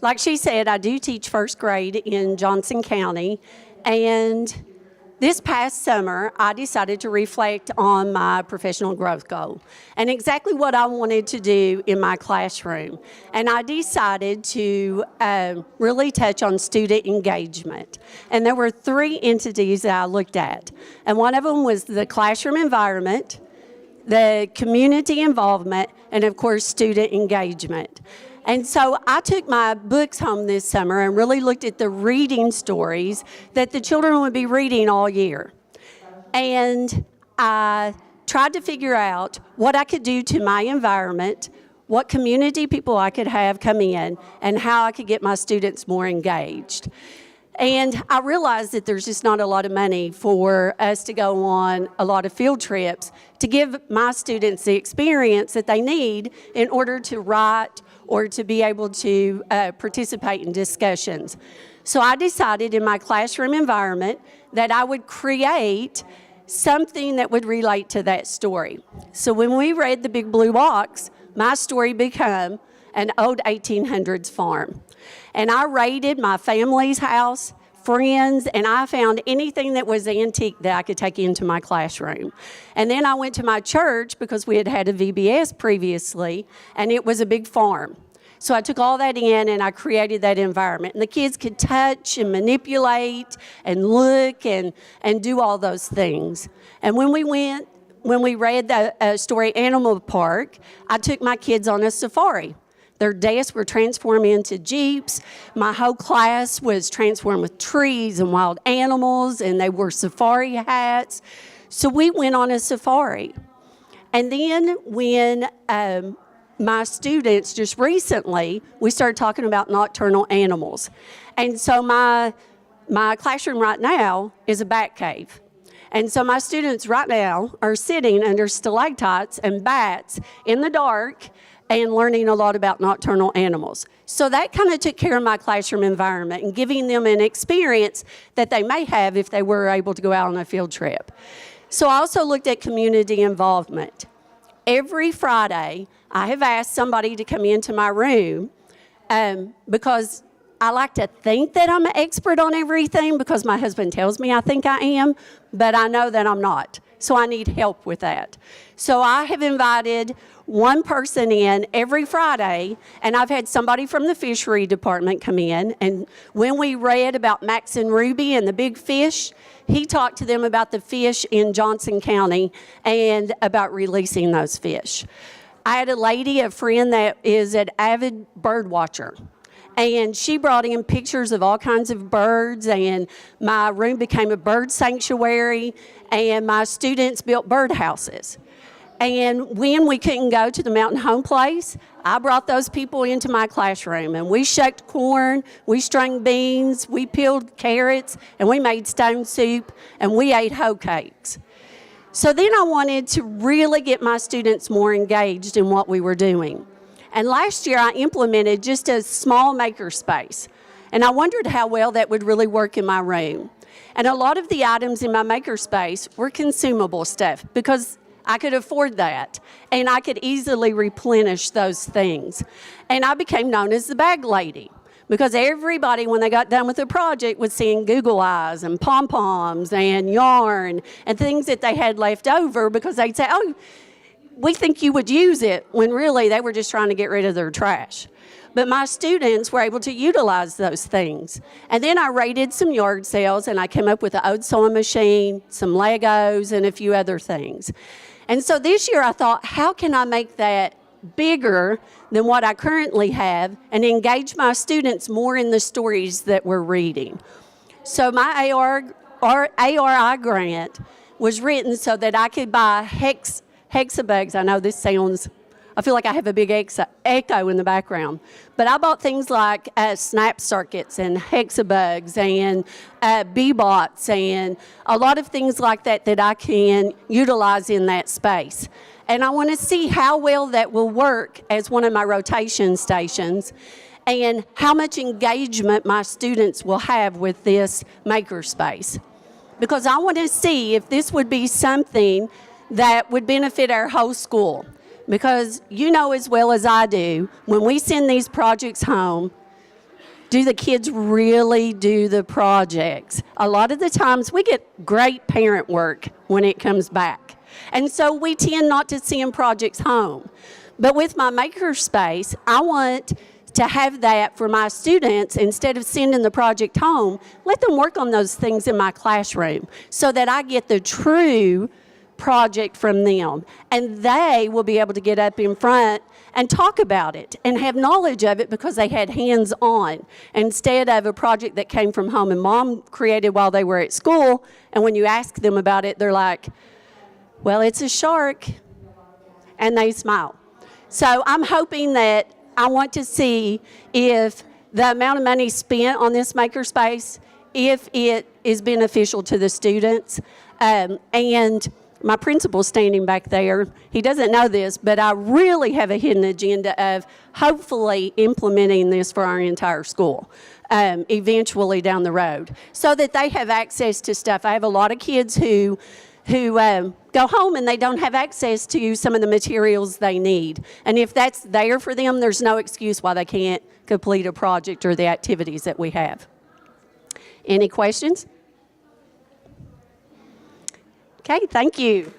Like she said, I do teach first grade in Johnson County, and this past summer, I decided to reflect on my professional growth goal and exactly what I wanted to do in my classroom. And I decided to really touch on student engagement. And there were 3 entities that I looked at. And one of them was the classroom environment, the community involvement, and of course, student engagement. And so I took my books home this summer and really looked at the reading stories that the children would be reading all year. And I tried to figure out what I could do to my environment, what community people I could have come in, and how I could get my students more engaged. And I realized that there's just not a lot of money for us to go on a lot of field trips to give my students the experience that they need in order to write or to be able to participate in discussions. So I decided in my classroom environment that I would create something that would relate to that story. So when we read The Big Blue Box, my story became an old 1800s farm. And I raided my family's house, friends, and I found anything that was antique that I could take into my classroom. And then I went to my church because we had had a VBS previously, and it was a big farm. So I took all that in and I created that environment. And the kids could touch and manipulate and look and do all those things. And when we read the story Animal Park, I took my kids on a safari. Their desks were transformed into Jeeps. My whole class was transformed with trees and wild animals, and they wore safari hats. So we went on a safari. And then when my students, just recently, we started talking about nocturnal animals. And so my classroom right now is a bat cave. And so my students right now are sitting under stalactites and bats in the dark and learning a lot about nocturnal animals. So that kind of took care of my classroom environment and giving them an experience that they may have if they were able to go out on a field trip. So I also looked at community involvement. Every Friday, I have asked somebody to come into my room because I like to think that I'm an expert on everything because my husband tells me I think I am, but I know that I'm not. So I need help with that. So I have invited one person in every Friday, and I've had somebody from the fishery department come in, and when we read about Max and Ruby and the big fish, he talked to them about the fish in Johnson County and about releasing those fish. I had a friend that is an avid bird watcher, and she brought in pictures of all kinds of birds, and my room became a bird sanctuary, and my students built birdhouses. And when we couldn't go to the Mountain Home Place, I brought those people into my classroom, and we shucked corn, we strung beans, we peeled carrots, and we made stone soup, and we ate hoe cakes. So then I wanted to really get my students more engaged in what we were doing. And last year I implemented just a small maker space, and I wondered how well that would really work in my room. And a lot of the items in my maker space were consumable stuff because I could afford that, and I could easily replenish those things. And I became known as the bag lady because everybody, when they got done with the project, was seeing Google eyes and pom-poms and yarn and things that they had left over because they'd say, oh, we think you would use it, when really they were just trying to get rid of their trash. But my students were able to utilize those things. And then I raided some yard sales, and I came up with an old sewing machine, some Legos, and a few other things. And so this year I thought, how can I make that bigger than what I currently have and engage my students more in the stories that we're reading? So my ARI grant was written so that I could buy hexabugs. I know this sounds, I feel like I have a big echo in the background. But I bought things like snap circuits and hexabugs and bee-bots and a lot of things like that that I can utilize in that space. And I want to see how well that will work as one of my rotation stations and how much engagement my students will have with this makerspace. Because I want to see if this would be something that would benefit our whole school. Because you know as well as I do, when we send these projects home, do the kids really do the projects? A lot of the times we get great parent work when it comes back. And so we tend not to send projects home. But with my makerspace, I want to have that for my students. Instead of sending the project home, let them work on those things in my classroom so that I get the true project from them. And they will be able to get up in front and talk about it and have knowledge of it because they had hands-on instead of a project that came from home and mom created while they were at school. And when you ask them about it, they're like, well, it's a shark. And they smile. So I'm hoping that I want to see if the amount of money spent on this makerspace, if it is beneficial to the students. And my principal's standing back there. He doesn't know this, but I really have a hidden agenda of hopefully implementing this for our entire school eventually down the road so that they have access to stuff. I have a lot of kids who go home and they don't have access to some of the materials they need. And if that's there for them, there's no excuse why they can't complete a project or the activities that we have. Any questions? Okay, thank you.